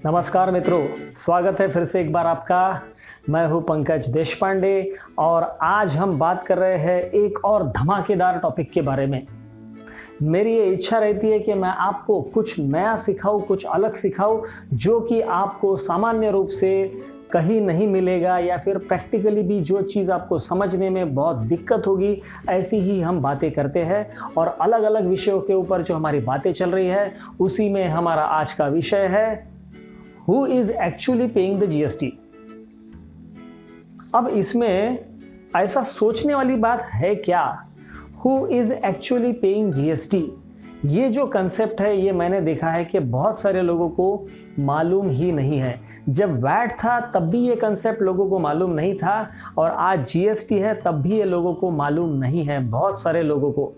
नमस्कार मित्रों, स्वागत है फिर से एक बार आपका। मैं हूं पंकज देशपांडे और आज हम बात कर रहे हैं एक और धमाकेदार टॉपिक के बारे में। मेरी ये इच्छा रहती है कि मैं आपको कुछ नया सिखाऊं, कुछ अलग सिखाऊं, जो कि आपको सामान्य रूप से कहीं नहीं मिलेगा या फिर प्रैक्टिकली भी जो चीज़ आपको समझने में बहुत दिक्कत होगी, ऐसी ही हम बातें करते हैं। और अलग अलग विषयों के ऊपर जो हमारी बातें चल रही है, उसी में हमारा आज का विषय है Who is actually paying the GST? अब इसमें ऐसा सोचने वाली बात है क्या, Who is actually paying GST? ये जो कंसेप्ट है, ये मैंने देखा है कि बहुत सारे लोगों को मालूम ही नहीं है। जब वैट था तब भी ये कंसेप्ट लोगों को मालूम नहीं था, और आज GST है तब भी ये लोगों को मालूम नहीं है। बहुत सारे लोगों को,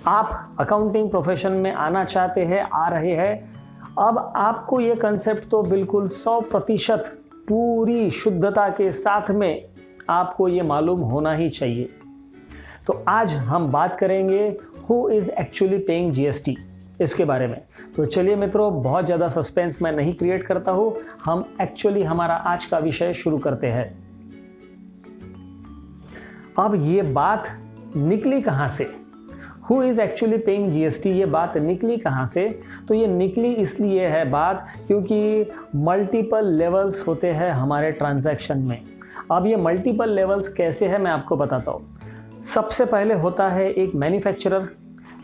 आप अकाउंटिंग प्रोफेशन में आना चाहते हैं, आ रहे हैं, अब आपको ये कंसेप्ट तो बिल्कुल 100% पूरी शुद्धता के साथ में आपको ये मालूम होना ही चाहिए। तो आज हम बात करेंगे Who is actually paying GST इसके बारे में। तो चलिए मित्रों, बहुत ज़्यादा सस्पेंस मैं नहीं क्रिएट करता हूँ, हम एक्चुअली हमारा आज का विषय शुरू करते हैं। अब ये बात निकली कहाँ से, Who is actually paying GST, ये बात निकली कहाँ से? तो ये निकली इसलिए है बात क्योंकि मल्टीपल लेवल्स होते हैं हमारे ट्रांजैक्शन में। अब ये मल्टीपल लेवल्स कैसे हैं मैं आपको बताता हूँ। सबसे पहले होता है एक मैन्युफैक्चरर।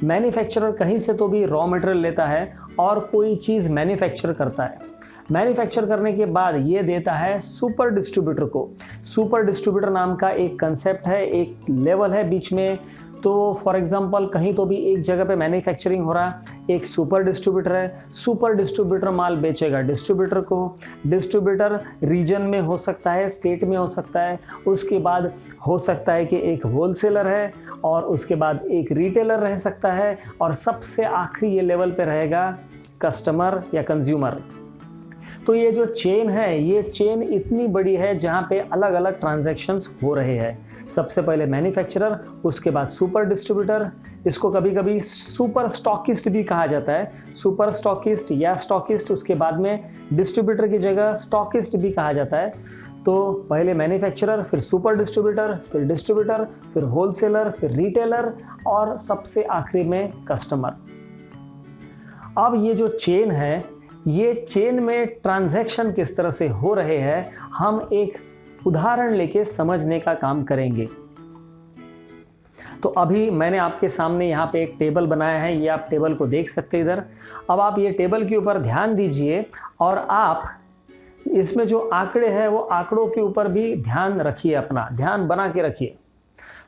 मैन्युफैक्चरर कहीं से तो भी रॉ मटेरियल लेता है और कोई चीज़ मैन्युफैक्चर करता है। मैन्युफैक्चर करने के बाद ये देता है सुपर डिस्ट्रीब्यूटर को। सुपर डिस्ट्रीब्यूटर नाम का एक कंसेप्ट है, एक लेवल है बीच में। तो फॉर एग्जांपल कहीं तो भी एक जगह पे मैन्युफैक्चरिंग हो रहा है, एक सुपर डिस्ट्रीब्यूटर है। सुपर डिस्ट्रीब्यूटर माल बेचेगा डिस्ट्रीब्यूटर को। डिस्ट्रीब्यूटर रीजन में हो सकता है, स्टेट में हो सकता है। उसके बाद हो सकता है कि एक होलसेलर है, और उसके बाद एक रिटेलर रह सकता है, और सबसे आखिरी ये लेवल पे रहेगा कस्टमर या कंज्यूमर। तो ये जो चेन है, ये चेन इतनी बड़ी है जहाँ पे अलग अलग ट्रांजैक्शंस हो रहे हैं। सबसे पहले मैन्युफैक्चरर, उसके बाद सुपर डिस्ट्रीब्यूटर, इसको कभी कभी सुपर स्टॉकिस्ट भी कहा जाता है। सुपर स्टॉकिस्ट या स्टॉकिस्ट, उसके बाद में डिस्ट्रीब्यूटर की जगह स्टॉकिस्ट भी कहा जाता है। तो पहले मैन्युफैक्चरर, फिर सुपर डिस्ट्रीब्यूटर, फिर डिस्ट्रीब्यूटर, फिर होलसेलर, फिर रिटेलर, और सबसे आखिरी में कस्टमर। अब ये जो चेन है, ये चेन में ट्रांजैक्शन किस तरह से हो रहे हैं, हम एक उदाहरण लेके समझने का काम करेंगे। तो अभी मैंने आपके सामने यहाँ पे एक टेबल बनाया है, ये आप टेबल को देख सकते हैं इधर। अब आप ये टेबल के ऊपर ध्यान दीजिए, और आप इसमें जो आंकड़े हैं वो आंकड़ों के ऊपर भी ध्यान रखिए, अपना ध्यान बना के रखिए।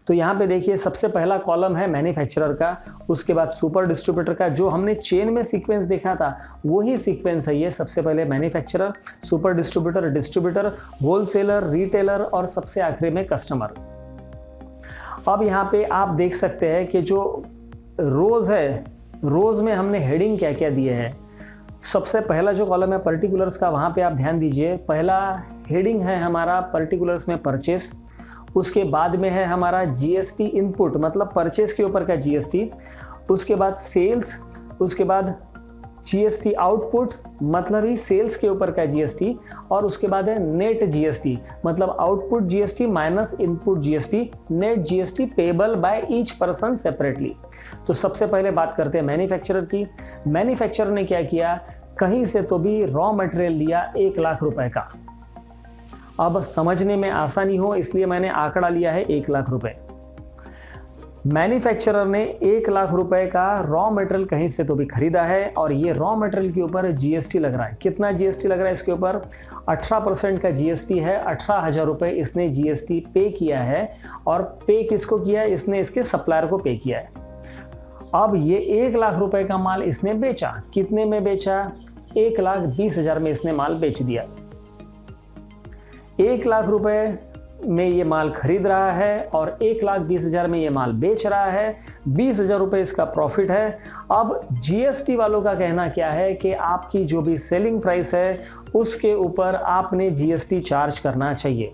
तो यहाँ पे देखिए, सबसे पहला कॉलम है मैन्युफैक्चरर का, उसके बाद सुपर डिस्ट्रीब्यूटर का। जो हमने चेन में सीक्वेंस देखा था वही सीक्वेंस है ये। सबसे पहले manufacturer, super distributor, distributor, wholesaler, retailer, और सबसे आखिरी में कस्टमर। अब यहाँ पे आप देख सकते हैं कि जो रोज है, रोज में हमने हेडिंग क्या क्या दिए हैं। सबसे पहला जो कॉलम है पर्टिकुलर्स का, वहाँ पे आप ध्यान दीजिए। पहला हेडिंग है हमारा पर्टिकुलर्स में परचेस, उसके बाद में है हमारा जीएसटी इनपुट, मतलब परचेस के ऊपर का जीएसटी, उसके बाद सेल्स, उसके बाद जीएसटी आउटपुट, मतलब ही सेल्स के ऊपर का जीएसटी, और उसके बाद है नेट जीएसटी, मतलब output GST minus input GST, net GST payable by each person separately. तो सबसे पहले बात करते हैं मैन्युफैक्चरर की। मैन्युफैक्चरर ने क्या किया, कहीं से तो भी रॉ मटेरियल लिया 1 लाख रुपए का। अब समझने में आसानी हो इसलिए मैंने आंकड़ा लिया है 1 लाख रुपए। मैन्युफैक्चरर ने 1 लाख रुपए का रॉ मटेरियल कहीं से तो भी खरीदा है, और ये रॉ मटेरियल के ऊपर जीएसटी लग रहा है। कितना जीएसटी लग रहा है इसके ऊपर? 18% का जीएसटी है। 18,000 रुपये इसने जीएसटी पे किया है, और पे किसको किया है? इसने इसके सप्लायर को पे किया है। अब ये 1 लाख रुपए का माल इसने बेचा। कितने में बेचा? 1,20,000 में इसने माल बेच दिया। 1 लाख रुपए में ये माल खरीद रहा है और 1,20,000 में ये माल बेच रहा है। 20,000 रुपये इसका प्रॉफिट है। अब जीएसटी वालों का कहना क्या है कि आपकी जो भी सेलिंग प्राइस है उसके ऊपर आपने जीएसटी चार्ज करना चाहिए।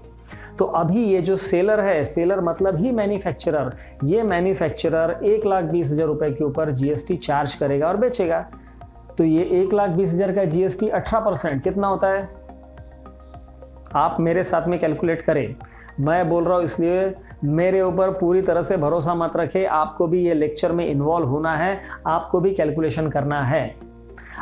तो अभी ये जो सेलर है, सेलर मतलब ही मैन्युफैक्चरर, ये मैन्युफैक्चरर 1,20,000 रुपये के ऊपर जीएसटी चार्ज करेगा और बेचेगा। तो ये 1,20,000 का जीएसटी 18% कितना होता है? आप मेरे साथ में कैलकुलेट करें। मैं बोल रहा हूँ इसलिए मेरे ऊपर पूरी तरह से भरोसा मत रखें, आपको भी ये लेक्चर में इन्वॉल्व होना है, आपको भी कैलकुलेशन करना है।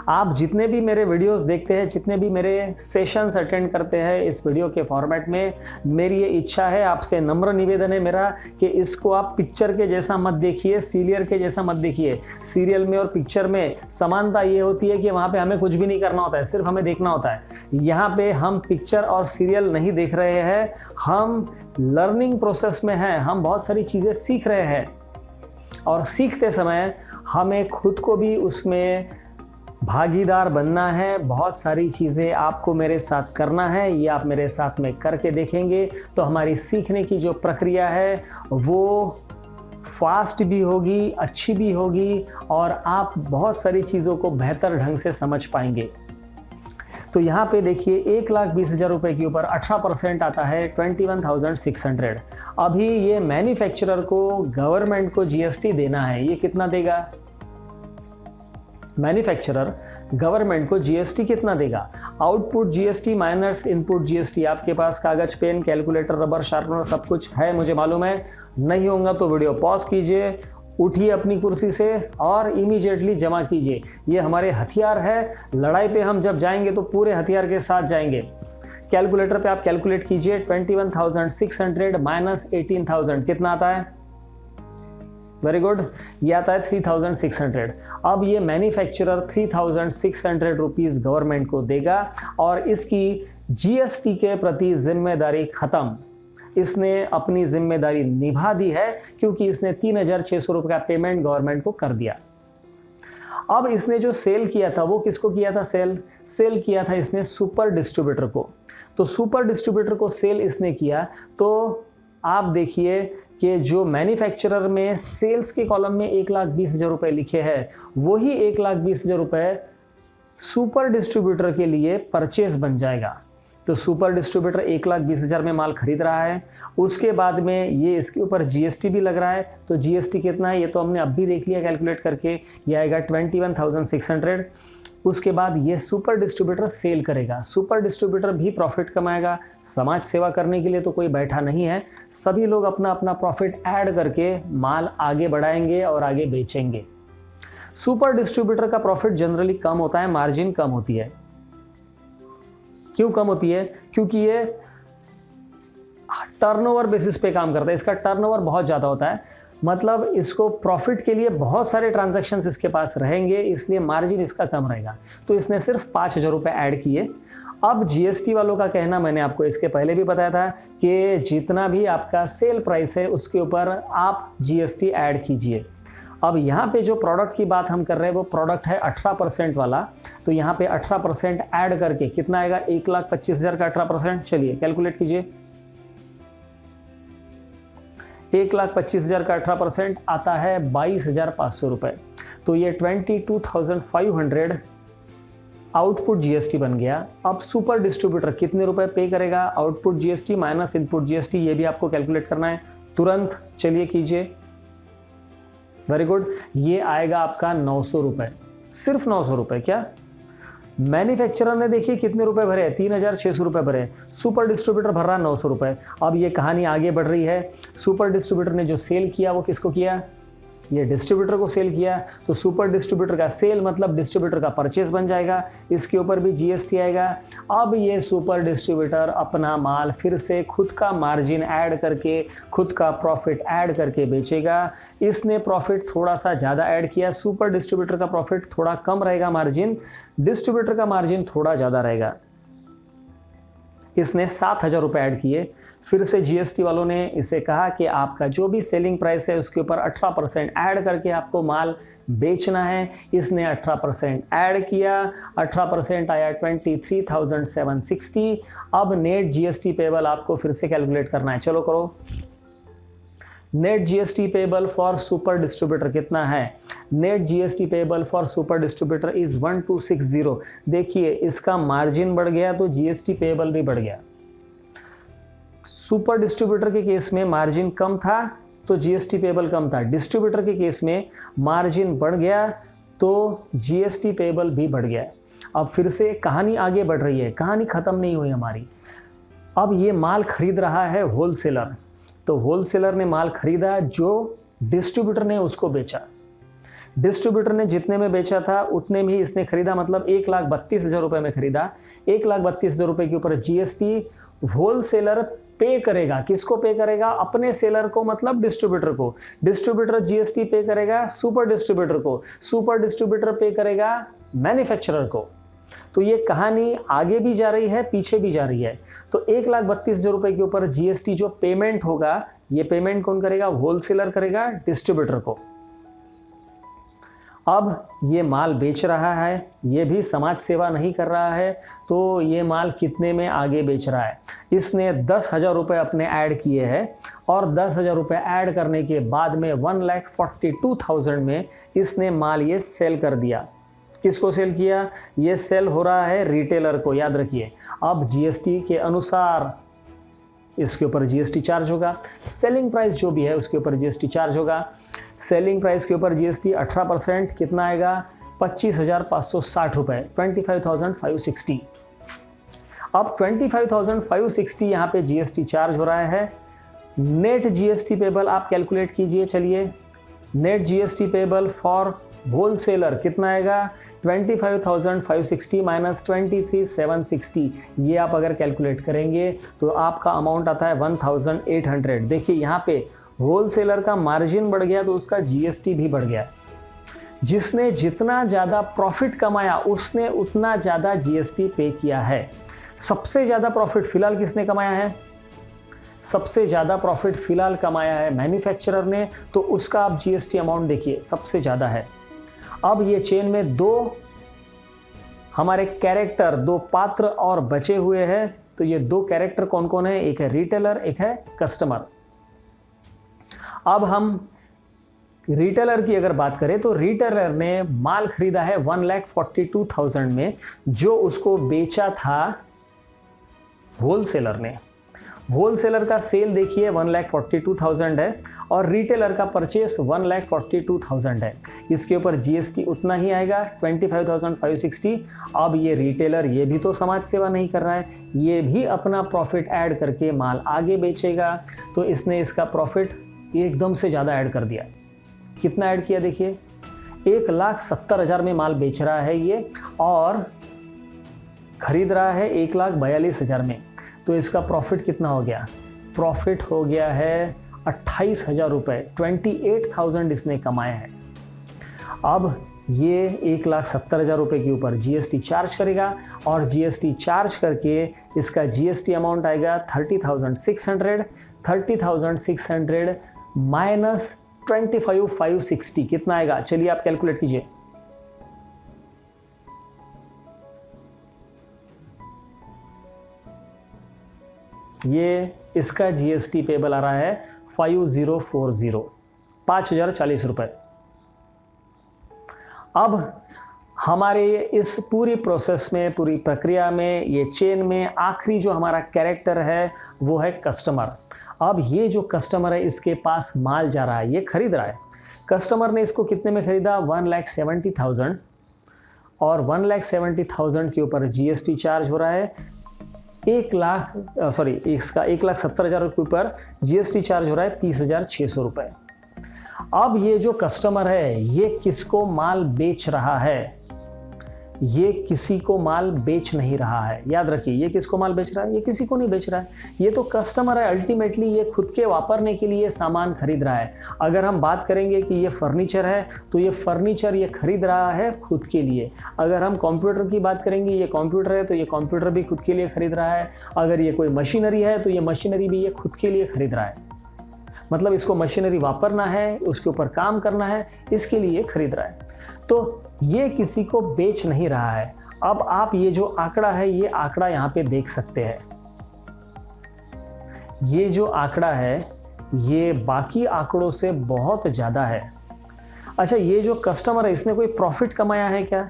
आप जितने भी मेरे वीडियोस देखते हैं, जितने भी मेरे सेशंस अटेंड करते हैं इस वीडियो के फॉर्मेट में, मेरी ये इच्छा है, आपसे नम्र निवेदन है मेरा कि इसको आप पिक्चर के जैसा मत देखिए, सीरियल के जैसा मत देखिए। सीरियल में और पिक्चर में समानता ये होती है कि वहाँ पे हमें कुछ भी नहीं करना होता है, सिर्फ हमें देखना होता है। यहाँ पे हम पिक्चर और सीरियल नहीं देख रहे हैं, हम लर्निंग प्रोसेस में हैं, हम बहुत सारी चीज़ें सीख रहे हैं और सीखते समय हमें खुद को भी उसमें भागीदार बनना है। बहुत सारी चीज़ें आपको मेरे साथ करना है, ये आप मेरे साथ में करके देखेंगे तो हमारी सीखने की जो प्रक्रिया है वो फास्ट भी होगी, अच्छी भी होगी और आप बहुत सारी चीज़ों को बेहतर ढंग से समझ पाएंगे। तो यहाँ पे देखिए 1,20,000 रुपये के ऊपर 18% आता है 21,600। अभी ये मैन्युफैक्चरर को गवर्नमेंट को जीएसटी देना है, ये कितना देगा? मैन्युफैक्चरर गवर्नमेंट को जीएसटी कितना देगा? Output GST minus input GST. आपके पास कागज, पेन, कैलकुलेटर, रबर शार्पनर सब कुछ है, मुझे मालूम है। नहीं होगा तो वीडियो पॉज कीजिए, उठिए अपनी कुर्सी से और इमीडिएटली जमा कीजिए। ये हमारे हथियार है, लड़ाई पे हम जब जाएंगे तो पूरे हथियार के साथ जाएंगे। कैलकुलेटर पे आप कैलकुलेट कीजिए, 21,600 माइनस 18,000 कितना आता है? वेरी गुड, ये आता है 3,600। अब ये मैन्युफैक्चरर 3,600 रुपीज़ गवर्नमेंट को देगा और इसकी जीएसटी के प्रति जिम्मेदारी खत्म। इसने अपनी जिम्मेदारी निभा दी है क्योंकि इसने 3,600 रुपये का पेमेंट गवर्नमेंट को कर दिया। अब इसने जो सेल किया था वो किसको किया था? सेल किया था इसने सुपर डिस्ट्रीब्यूटर को। तो सुपर डिस्ट्रीब्यूटर को सेल इसने किया, तो आप देखिए कि जो मैन्युफैक्चरर में सेल्स के कॉलम में 1,20,000 रुपये लिखे हैं, वही 1,20,000 रुपये सुपर डिस्ट्रीब्यूटर के लिए परचेज बन जाएगा। तो सुपर डिस्ट्रीब्यूटर 1,20,000 में माल खरीद रहा है, उसके बाद में ये इसके ऊपर जीएसटी भी लग रहा है। तो जीएसटी कितना है ये तो हमने अब भी देख लिया कैलकुलेट करके, ये आएगा 21,600। उसके बाद ये सुपर डिस्ट्रीब्यूटर सेल करेगा, सुपर डिस्ट्रीब्यूटर भी प्रॉफिट कमाएगा। समाज सेवा करने के लिए तो कोई बैठा नहीं है, सभी लोग अपना अपना प्रॉफिट ऐड करके माल आगे बढ़ाएंगे और आगे बेचेंगे। सुपर डिस्ट्रीब्यूटर का प्रॉफिट जनरली कम होता है, मार्जिन कम होती है। क्यों कम होती है? क्योंकि ये टर्नओवर बेसिस पे काम करता है, इसका टर्नओवर बहुत ज़्यादा होता है, मतलब इसको प्रॉफिट के लिए बहुत सारे ट्रांजैक्शंस इसके पास रहेंगे, इसलिए मार्जिन इसका कम रहेगा। तो इसने सिर्फ 5,000 रुपये ऐड किए। अब जीएसटी वालों का कहना, मैंने आपको इसके पहले भी बताया था कि जितना भी आपका सेल प्राइस है उसके ऊपर आप जीएसटी ऐड कीजिए। अब यहाँ पे जो प्रोडक्ट की बात हम कर रहे हैं वो प्रोडक्ट है 18% वाला, तो यहाँ पे 18% ऐड करके कितना आएगा? 1,25,000 का 18%। चलिए कैलकुलेट कीजिए, 1,25,000 का 18% आता है 22,500 रुपये। तो ये 22,500 आउटपुट जीएसटी बन गया। अब सुपर डिस्ट्रीब्यूटर कितने रुपए पे करेगा? Output GST minus input GST, ये भी आपको कैलकुलेट करना है तुरंत। चलिए कीजिए, वेरी गुड। ये आएगा आपका 900 रुपये, सिर्फ 900 रुपये। क्या मैन्युफैक्चरर ने देखिए कितने रुपए भरे? 3,600 रुपये भरे। सुपर डिस्ट्रीब्यूटर भर रहा 900 रुपये। अब ये कहानी आगे बढ़ रही है। सुपर डिस्ट्रीब्यूटर ने जो सेल किया वो किसको किया? ये डिस्ट्रीब्यूटर को सेल किया। तो सुपर डिस्ट्रीब्यूटर का सेल मतलब डिस्ट्रीब्यूटर का परचेज बन जाएगा, इसके ऊपर भी जीएसटी आएगा। अब ये सुपर डिस्ट्रीब्यूटर अपना माल फिर से खुद का मार्जिन ऐड करके, खुद का प्रॉफिट ऐड करके बेचेगा। इसने प्रॉफिट थोड़ा सा ज़्यादा ऐड किया, सुपर डिस्ट्रीब्यूटर का प्रॉफिट थोड़ा कम रहेगा मार्जिन, डिस्ट्रीब्यूटर का मार्जिन थोड़ा ज़्यादा रहेगा। इसने 7,000 रुपये ऐड किए। फिर से जीएसटी वालों ने इसे कहा कि आपका जो भी सेलिंग प्राइस है उसके ऊपर 18% ऐड करके आपको माल बेचना है। इसने 18% ऐड किया, 18% आया 23,760। अब नेट जीएसटी पेबल आपको फिर से कैलकुलेट करना है, चलो करो। Net GST payable for super distributor कितना है? Net GST payable for super distributor is 1260। देखिए इसका मार्जिन बढ़ गया तो जीएसटी पेबल भी बढ़ गया। सुपर डिस्ट्रीब्यूटर के केस में मार्जिन कम था तो जीएसटी पेबल कम था, डिस्ट्रीब्यूटर के केस में मार्जिन बढ़ गया तो जीएसटी पेबल भी बढ़ गया है। अब फिर से कहानी आगे बढ़ रही है, कहानी ख़त्म नहीं हुई हमारी। अब ये माल खरीद रहा है होलसेलर, तो होलसेलर ने माल खरीदा जो डिस्ट्रीब्यूटर ने उसको बेचा। डिस्ट्रीब्यूटर ने जितने में बेचा था उतने में ही इसने खरीदा, मतलब 1,32,000 रुपये में खरीदा। 1,32,000 रुपये के ऊपर जीएसटी होलसेलर पे करेगा। किसको पे करेगा? अपने सेलर को, मतलब डिस्ट्रीब्यूटर को। डिस्ट्रीब्यूटर जीएसटी पे करेगा सुपर डिस्ट्रीब्यूटर को, सुपर डिस्ट्रीब्यूटर पे करेगा मैन्युफैक्चरर को। तो ये कहानी आगे भी जा रही है, पीछे भी जा रही है। तो 1,32,000 रुपये के ऊपर जीएसटी जो पेमेंट होगा, ये पेमेंट कौन करेगा? होलसेलर करेगा डिस्ट्रीब्यूटर को। अब ये माल बेच रहा है, ये भी समाज सेवा नहीं कर रहा है, तो ये माल कितने में आगे बेच रहा है? इसने 10,000 रुपये अपने ऐड किए हैं और 10,000 रुपये ऐड करने के बाद में 1,42,000 में इसने माल ये सेल कर दिया। किसको सेल किया? ये सेल हो रहा है रिटेलर को, याद रखिए। अब जीएसटी के अनुसार इसके ऊपर जीएसटी चार्ज होगा। सेलिंग प्राइस जो भी है उसके ऊपर जीएसटी चार्ज होगा। सेलिंग प्राइस के ऊपर जीएसटी 18%, कितना आएगा? 25,560 रुपये, 25,560। अब 25,560 यहाँ पे जीएसटी चार्ज हो रहा है। नेट जीएसटी पेबल आप कैलकुलेट कीजिए। चलिए, net GST payable for wholesaler कितना आएगा? 25,560 माइनस 23,760। ये आप अगर कैलकुलेट करेंगे तो आपका अमाउंट आता है 1,800। देखिए यहाँ पे होलसेलर का मार्जिन बढ़ गया तो उसका जीएसटी भी बढ़ गया। जिसने जितना ज़्यादा प्रॉफिट कमाया उसने उतना ज़्यादा जीएसटी पे किया है। सबसे ज़्यादा प्रॉफिट फिलहाल किसने कमाया है? सबसे ज़्यादा प्रॉफिट फिलहाल कमाया है मैन्युफैक्चरर ने, तो उसका आप जीएसटी अमाउंट देखिए सबसे ज़्यादा है। अब ये चेन में दो हमारे कैरेक्टर, दो पात्र और बचे हुए हैं। तो ये दो कैरेक्टर कौन कौन है? एक है रिटेलर, एक है कस्टमर। अब हम रिटेलर की अगर बात करें तो रिटेलर ने माल खरीदा है 1,42,000 में, जो उसको बेचा था होलसेलर ने। होलसेलर का सेल देखिए 1,42,000 है और रिटेलर का परचेस 1,42,000 है। इसके ऊपर जीएसटी उतना ही आएगा 25,560। अब ये रिटेलर ये भी तो समाज सेवा नहीं कर रहा है, ये भी अपना प्रॉफिट ऐड करके माल आगे बेचेगा। तो इसने इसका प्रॉफिट एकदम से ज़्यादा ऐड कर दिया। कितना ऐड किया? देखिए 1,70,000 में माल बेच रहा है ये और खरीद रहा है 1,42,000 में। तो इसका प्रॉफिट कितना हो गया? प्रॉफिट हो गया है 28,000 रुपये, 28,000 इसने कमाए हैं। अब ये 1,70,000 रुपये के ऊपर जीएसटी चार्ज करेगा और जीएसटी चार्ज करके इसका जीएसटी अमाउंट आएगा 30,600। 30,600 माइनस 25,560 कितना आएगा? चलिए आप कैलकुलेट कीजिए। ये इसका जीएसटी पेबल आ रहा है 5040, 5,040 रुपये। अब हमारे इस पूरी प्रोसेस में, पूरी प्रक्रिया में, ये चेन में आखिरी जो हमारा कैरेक्टर है वो है कस्टमर। अब ये जो कस्टमर है इसके पास माल जा रहा है, ये खरीद रहा है। कस्टमर ने इसको कितने में खरीदा? 1,70,000 और 1,70,000 के ऊपर जीएसटी चार्ज हो रहा है। इसका 1,70,000 के ऊपर जीएसटी चार्ज हो रहा है 30,600 रुपये। अब ये जो कस्टमर है ये किसको माल बेच रहा है? ये किसी को माल बेच नहीं रहा है। याद रखिए, ये किसको माल बेच रहा है? ये किसी को नहीं बेच रहा है, ये तो कस्टमर है। अल्टीमेटली ये खुद के वापरने के लिए सामान खरीद रहा है। अगर हम बात करेंगे कि ये फर्नीचर है तो ये फर्नीचर ये खरीद रहा है खुद के लिए। अगर हम कंप्यूटर की बात करेंगे, ये कंप्यूटर है तो ये कंप्यूटर भी खुद के लिए खरीद रहा है। अगर ये कोई मशीनरी है तो ये मशीनरी भी ये खुद के लिए खरीद रहा है। मतलब इसको मशीनरी वापरना है, उसके ऊपर काम करना है, इसके लिए खरीद रहा है। तो ये किसी को बेच नहीं रहा है। अब आप ये जो आंकड़ा है, ये आंकड़ा यहाँ पे देख सकते हैं। ये जो आंकड़ा है ये बाकी आंकड़ों से बहुत ज़्यादा है। अच्छा, ये जो कस्टमर है इसने कोई प्रॉफिट कमाया है क्या?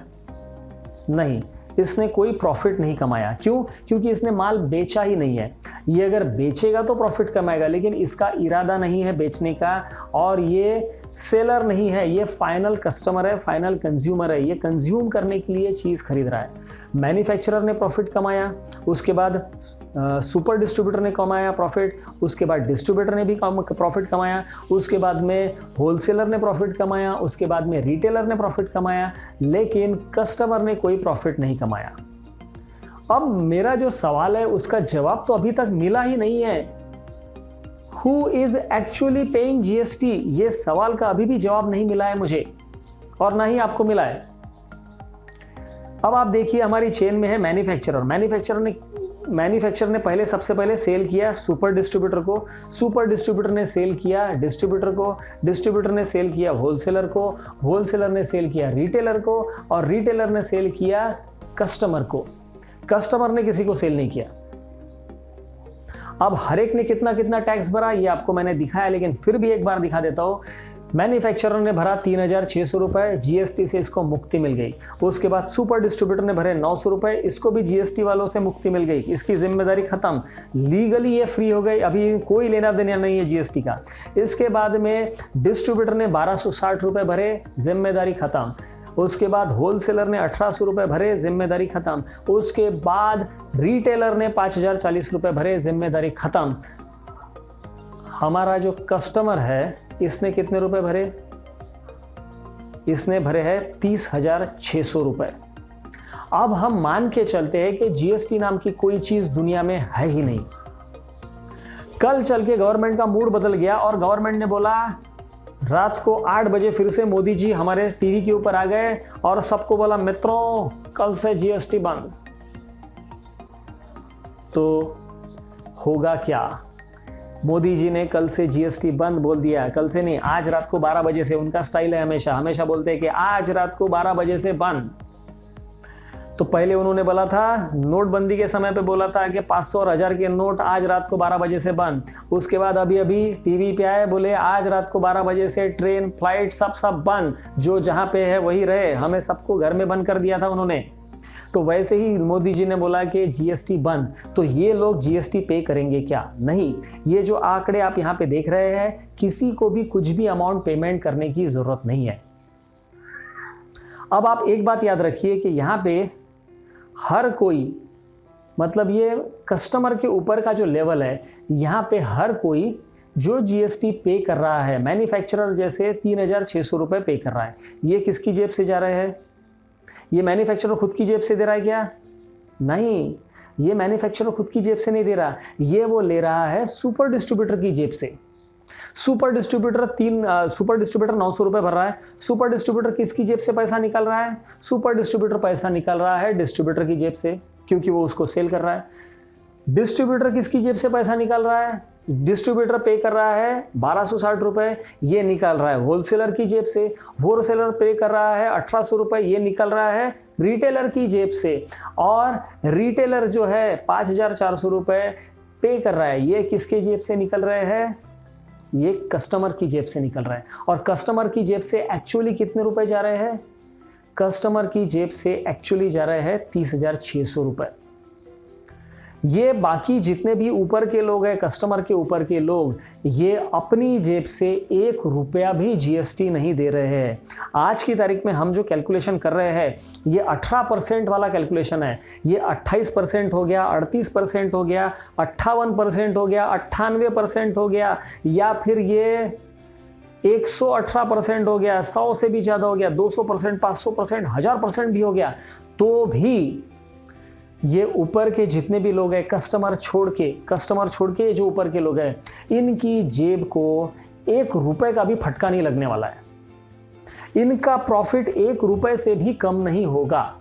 नहीं, इसने कोई प्रॉफिट नहीं कमाया। क्यों? क्योंकि इसने माल बेचा ही नहीं है। ये अगर बेचेगा तो प्रॉफिट कमाएगा, लेकिन इसका इरादा नहीं है बेचने का, और ये सेलर नहीं है, ये फाइनल कस्टमर है, फाइनल कंज्यूमर है, ये कंज्यूम करने के लिए चीज़ खरीद रहा है। मैन्युफैक्चरर ने प्रॉफिट कमाया, उसके बाद सुपर डिस्ट्रीब्यूटर ने कमाया प्रॉफिट, उसके बाद डिस्ट्रीब्यूटर ने भी प्रॉफिट कमाया, उसके बाद में होलसेलर ने प्रॉफिट कमाया, उसके बाद में रिटेलर ने प्रॉफिट कमाया, लेकिन कस्टमर ने कोई प्रॉफिट नहीं कमाया। अब मेरा जो सवाल है उसका जवाब तो अभी तक मिला ही नहीं है। Who is actually paying GST, ये सवाल का अभी भी जवाब नहीं मिला है मुझे, और ना ही आपको मिला है। अब आप देखिए हमारी चेन में है मैन्युफैक्चरर ने पहले सबसे पहले सेल किया सुपर डिस्ट्रीब्यूटर को, सुपर डिस्ट्रीब्यूटर ने सेल किया डिस्ट्रीब्यूटर को, डिस्ट्रीब्यूटर ने सेल किया होलसेलर को, होलसेलर ने सेल किया रिटेलर को, और रिटेलर ने सेल किया कस्टमर को। कस्टमर ने किसी को सेल नहीं किया। अब हर एक ने कितना कितना टैक्स भरा ये आपको मैंने दिखाया, लेकिन फिर भी एक बार दिखा देता हूं। मैन्युफैक्चरर ने भरा 3600 रुपए, जीएसटी से इसको मुक्ति मिल गई। उसके बाद सुपर डिस्ट्रीब्यूटर ने भरे 900 रुपए, इसको भी जीएसटी वालों से मुक्ति मिल गई, इसकी जिम्मेदारी खत्म, लीगली ये फ्री हो गई, अभी कोई लेना देना नहीं है जीएसटी का। इसके बाद में डिस्ट्रीब्यूटर ने 1260 रुपए भरे, जिम्मेदारी खत्म। उसके बाद होलसेलर ने 1800 रुपए भरे, जिम्मेदारी खत्म। उसके बाद रिटेलर ने 5040 रुपए भरे, जिम्मेदारी खत्म। हमारा जो कस्टमर है इसने कितने रुपए भरे? इसने भरे हैं 30,600 रुपए। अब हम मान के चलते हैं कि जीएसटी नाम की कोई चीज दुनिया में है ही नहीं। कल चल के गवर्नमेंट का मूड बदल गया और गवर्नमेंट ने बोला रात को 8 बजे फिर से मोदी जी हमारे टीवी के ऊपर आ गए और सबको बोला मित्रों कल से जीएसटी बंद। तो होगा क्या? मोदी जी ने कल से जीएसटी बंद बोल दिया, कल से नहीं, आज रात को 12 बजे से। उनका स्टाइल है हमेशा बोलते हैं कि आज रात को 12 बजे से बंद। तो पहले उन्होंने बोला था, नोटबंदी के समय पे बोला था कि 500 और 1000 के नोट आज रात को 12 बजे से बंद। उसके बाद अभी टीवी पे आए, बोले आज रात को 12 बजे से ट्रेन फ्लाइट सब बंद, जो जहाँ पे है वही रहे, हमें सबको घर में बंद कर दिया था उन्होंने। तो वैसे ही मोदी जी ने बोला कि जीएसटी बंद। तो ये लोग जीएसटी पे करेंगे क्या? नहीं। ये जो आंकड़े आप यहाँ पे देख रहे हैं, किसी को भी कुछ भी अमाउंट पेमेंट करने की जरूरत नहीं है। अब आप एक बात याद रखिए कि यहाँ पे हर कोई, मतलब ये कस्टमर के ऊपर का जो लेवल है, यहाँ पे हर कोई जो जीएसटी पे कर रहा है, मैन्युफैक्चरर जैसे 3600 रुपये पे कर रहा है, ये किसकी जेब से जा रहे हैं? ये मैन्युफैक्चरर खुद की जेब से दे रहा है क्या? नहीं, ये मैन्युफैक्चरर खुद की जेब से नहीं दे रहा, ये वो ले रहा है सुपर डिस्ट्रीब्यूटर की जेब से। सुपर डिस्ट्रीब्यूटर 900 रुपये भर रहा है। सुपर डिस्ट्रीब्यूटर किसकी जेब से पैसा निकाल रहा है? सुपर डिस्ट्रीब्यूटर पैसा निकाल रहा है डिस्ट्रीब्यूटर की जेब से, क्योंकि वो उसको सेल कर रहा है। डिस्ट्रीब्यूटर किसकी जेब से पैसा निकाल रहा है? डिस्ट्रीब्यूटर पे कर रहा है 1260 रुपये, ये निकाल रहा है होलसेलर की जेब से। होलसेलर पे कर रहा है 1800 रुपये, ये निकल रहा है रिटेलर की जेब से। और रिटेलर जो है 5400 रुपये पे कर रहा है, ये किसके जेब से निकल रहे हैं? ये कस्टमर की जेब से निकल रहा है। और कस्टमर की जेब से एक्चुअली कितने रुपए जा रहे हैं? कस्टमर की जेब से एक्चुअली जा रहे हैं 30,600 रुपये। ये बाकी जितने भी ऊपर के लोग हैं, कस्टमर के ऊपर के लोग, ये अपनी जेब से 1 रुपया भी जीएसटी नहीं दे रहे हैं। आज की तारीख में हम जो कैलकुलेशन कर रहे हैं, ये 18% वाला कैलकुलेशन है। ये 28% हो गया, 38% हो गया, 58% हो गया, 98% हो गया, या फिर ये 118% हो गया, 100 से भी ज़्यादा हो गया, 200%, 500%, 1000% भी हो गया। तो भी ये ऊपर के जितने भी लोग हैं, कस्टमर छोड़ के जो ऊपर के लोग हैं, इनकी जेब को 1 रुपए का भी फटका नहीं लगने वाला है। इनका प्रॉफिट 1 रुपए से भी कम नहीं होगा,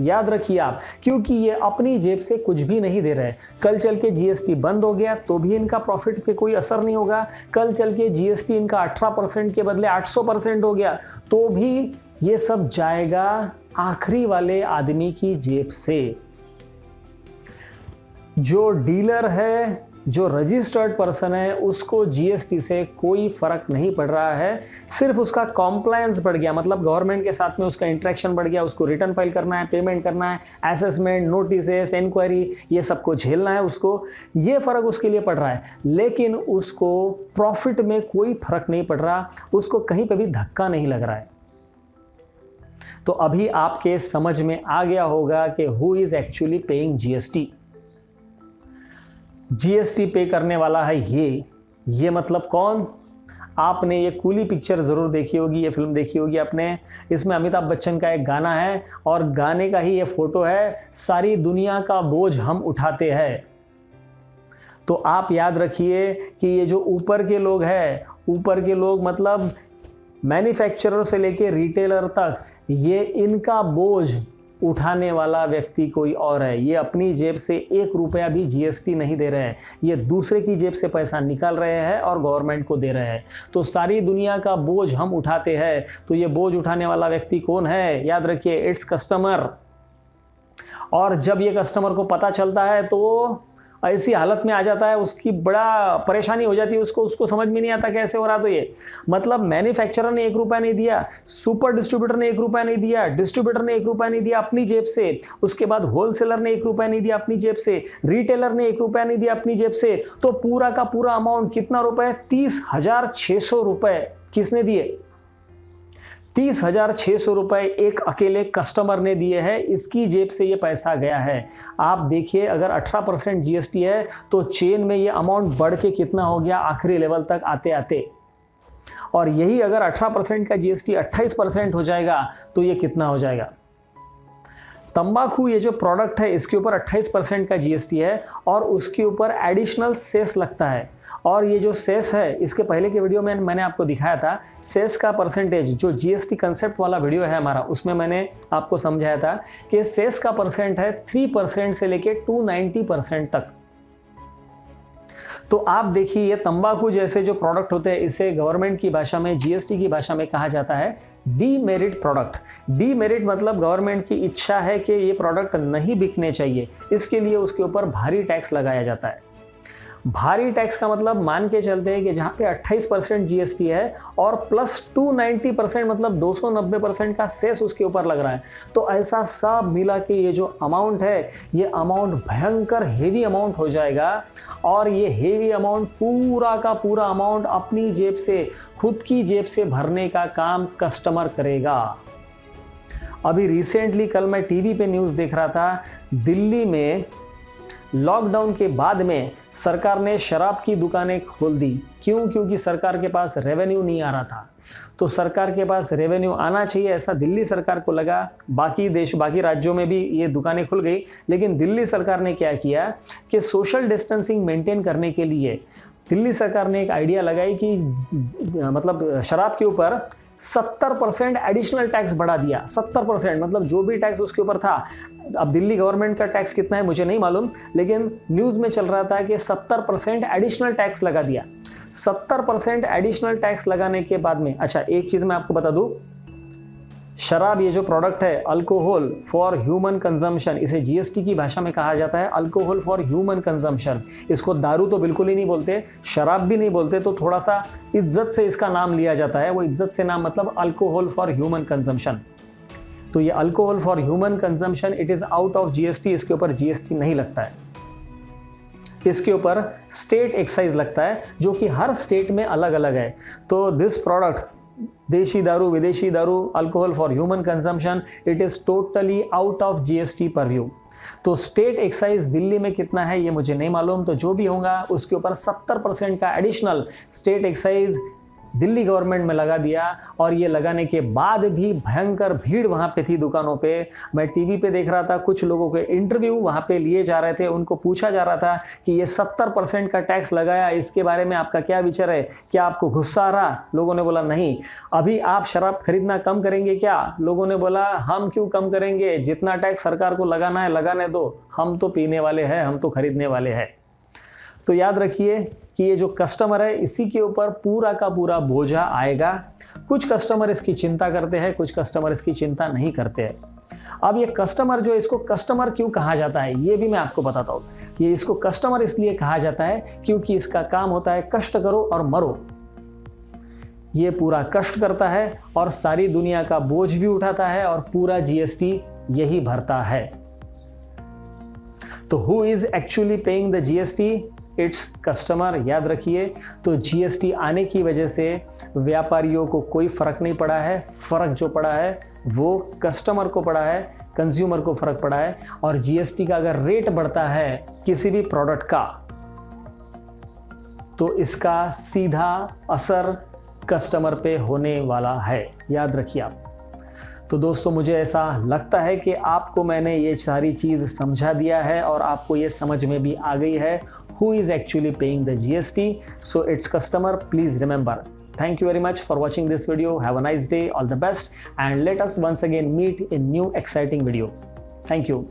याद रखिए आप, क्योंकि ये अपनी जेब से कुछ भी नहीं दे रहे। कल चल के जीएसटी बंद हो गया तो भी इनका प्रॉफिट पे कोई असर नहीं होगा। कल चल के जीएसटी इनका 18% के बदले 800% हो गया तो भी ये सब जाएगा आखिरी वाले आदमी की जेब से। जो डीलर है जो रजिस्टर्ड पर्सन है उसको जीएसटी से कोई फर्क नहीं पड़ रहा है, सिर्फ उसका कॉम्प्लायंस बढ़ गया, मतलब गवर्नमेंट के साथ में उसका इंटरेक्शन बढ़ गया, उसको रिटर्न फाइल करना है, पेमेंट करना है, असेसमेंट, नोटिसेस, इंक्वायरी, ये सबको झेलना है उसको, ये फ़र्क उसके लिए पड़ रहा है। लेकिन उसको प्रॉफिट में कोई फर्क नहीं पड़ रहा, उसको कहीं पर भी धक्का नहीं लग रहा है। तो अभी आपके समझ में आ गया होगा कि who is actually paying GST. GST पे करने वाला है ये मतलब कौन? आपने ये कूली पिक्चर ज़रूर देखी होगी, ये फिल्म देखी होगी आपने। इसमें अमिताभ बच्चन का एक गाना है और गाने का ही ये फोटो है, सारी दुनिया का बोझ हम उठाते हैं। तो आप याद रखिए कि ये जो ऊपर के लोग हैं, ऊपर के लोग मतलब मैन्युफैक्चरर से लेके रिटेलर तक, ये इनका बोझ उठाने वाला व्यक्ति कोई और है। ये अपनी जेब से 1 रुपया भी जीएसटी नहीं दे रहे हैं, ये दूसरे की जेब से पैसा निकाल रहे हैं और गवर्नमेंट को दे रहे हैं। तो सारी दुनिया का बोझ हम उठाते हैं। तो ये बोझ उठाने वाला व्यक्ति कौन है? याद रखिए, इट्स कस्टमर। और जब ये कस्टमर को पता चलता है तो वो ऐसी हालत में आ जाता है, उसकी बड़ा परेशानी हो जाती है, उसको समझ में नहीं आता कैसे हो रहा। तो ये मतलब मैन्युफैक्चरर ने 1 रुपया नहीं दिया, सुपर डिस्ट्रीब्यूटर ने 1 रुपया नहीं दिया, डिस्ट्रीब्यूटर ने 1 रुपया नहीं दिया अपनी जेब से, उसके बाद होलसेलर ने 1 रुपया नहीं दिया अपनी जेब से, रिटेलर ने 1 रुपया नहीं दिया अपनी जेब से। तो पूरा का पूरा अमाउंट कितना रुपए? 30,600 रुपए किसने दिए? 30,600 रुपए एक अकेले कस्टमर ने दिए हैं, इसकी जेब से ये पैसा गया है। आप देखिए, अगर 18% जीएसटी है तो चेन में ये अमाउंट बढ़ के कितना हो गया आखिरी लेवल तक आते आते। और यही अगर 18% का जीएसटी 28% हो जाएगा तो ये कितना हो जाएगा? तंबाकू ये जो प्रोडक्ट है इसके ऊपर 28% का जीएसटी है और उसके ऊपर एडिशनल सेस लगता है। और ये जो सेस है, इसके पहले के वीडियो में मैंने आपको दिखाया था सेस का परसेंटेज, जो जीएसटी कंसेप्ट वाला वीडियो है हमारा, उसमें मैंने आपको समझाया था कि सेस का परसेंट है 3% से लेके 290% तक। तो आप देखिए, ये तंबाकू जैसे जो प्रोडक्ट होते हैं इसे गवर्नमेंट की भाषा में, जीएसटी की भाषा में कहा जाता है डीमेरिट प्रोडक्ट। डीमेरिट मतलब गवर्नमेंट की इच्छा है कि ये प्रोडक्ट नहीं बिकने चाहिए, इसके लिए उसके ऊपर भारी टैक्स लगाया जाता है। भारी टैक्स का मतलब मान के चलते हैं कि जहाँ पे 28% जीएसटी है और प्लस 290% मतलब 290% का सेस उसके ऊपर लग रहा है। तो ऐसा सब मिला के ये जो अमाउंट है, ये अमाउंट भयंकर हेवी अमाउंट हो जाएगा। और ये हेवी अमाउंट पूरा का पूरा अमाउंट अपनी जेब से, खुद की जेब से भरने का काम कस्टमर करेगा। अभी रिसेंटली कल मैं टीवी पे न्यूज़ देख रहा था, दिल्ली में लॉकडाउन के बाद में सरकार ने शराब की दुकानें खोल दी। क्यों? क्योंकि सरकार के पास रेवेन्यू नहीं आ रहा था। तो सरकार के पास रेवेन्यू आना चाहिए ऐसा दिल्ली सरकार को लगा। बाकी राज्यों में भी ये दुकानें खुल गई, लेकिन दिल्ली सरकार ने क्या किया कि सोशल डिस्टेंसिंग मेंटेन करने के लिए दिल्ली सरकार ने एक आइडिया लगाई कि मतलब शराब के ऊपर 70% एडिशनल टैक्स बढ़ा दिया। 70% मतलब जो भी टैक्स उसके ऊपर था, अब दिल्ली गवर्नमेंट का टैक्स कितना है मुझे नहीं मालूम, लेकिन न्यूज़ में चल रहा था कि 70% एडिशनल टैक्स लगा दिया। 70% एडिशनल टैक्स लगाने के बाद में, अच्छा एक चीज़ मैं आपको बता दूं, शराब ये जो प्रोडक्ट है अल्कोहल फॉर ह्यूमन कंजम्पशन, इसे जीएसटी की भाषा में कहा जाता है अल्कोहल फॉर ह्यूमन कंजम्पशन। इसको दारू तो बिल्कुल ही नहीं बोलते, शराब भी नहीं बोलते, तो थोड़ा सा इज्जत से इसका नाम लिया जाता है। वो इज्जत से नाम मतलब अल्कोहल फॉर ह्यूमन कंजम्पशन। तो ये alcohol for human consumption it is out of GST, इसके ऊपर जीएसटी नहीं लगता है। इसके ऊपर स्टेट एक्साइज लगता है, जो कि हर स्टेट में अलग अलग है। तो दिस प्रोडक्ट, देशी दारू, विदेशी दारू, alcohol for human consumption, it is totally out of GST purview. तो स्टेट एक्साइज दिल्ली में कितना है ये मुझे नहीं मालूम, तो जो भी होगा उसके ऊपर 70% का additional state excise Delhi government में लगा दिया। और ये लगाने के बाद भी भयंकर भीड़ वहाँ पे थी दुकानों पे। मैं टीवी पे देख रहा था, कुछ लोगों के इंटरव्यू वहाँ पे लिए जा रहे थे, उनको पूछा जा रहा था कि ये 70% का टैक्स लगाया, इसके बारे में आपका क्या विचार है, क्या आपको गुस्सा आ रहा? लोगों ने बोला नहीं। अभी आप शराब खरीदना कम करेंगे क्या? लोगों ने बोला हम क्यों कम करेंगे, जितना टैक्स सरकार को लगाना है लगाने दो, हम तो पीने वाले हैं, हम तो खरीदने वाले हैं। तो याद रखिए कि ये जो कस्टमर है इसी के ऊपर पूरा का पूरा बोझा आएगा। कुछ कस्टमर इसकी चिंता करते हैं, कुछ कस्टमर इसकी चिंता नहीं करते हैं। अब ये कस्टमर जो, इसको कस्टमर क्यों कहा जाता है ये भी मैं आपको बताता हूँ। ये इसको कस्टमर इसलिए कहा जाता है क्योंकि इसका काम होता है कष्ट करो और मरो। ये पूरा कष्ट करता है और सारी दुनिया का बोझ भी उठाता है और पूरा जीएसटी यही भरता है। तो who is actually paying the GST? Its customer. याद रखिए, तो जीएसटी आने की वजह से व्यापारियों को कोई फर्क नहीं पड़ा है। फर्क जो पड़ा है वो कस्टमर को पड़ा है, कंज्यूमर को फर्क पड़ा है। और जीएसटी का अगर रेट बढ़ता है किसी भी प्रोडक्ट का तो इसका सीधा असर कस्टमर पे होने वाला है। याद रखिए आप। तो दोस्तों, मुझे ऐसा लगता है कि आपको मैंने ये सारी चीज़ समझा दिया है और आपको ये समझ में भी आ गई है who is actually paying the GST. So it's customer. Please remember. Thank you very much for watching this video. Have a nice day. All the best. And let us once again meet in new exciting video. Thank you.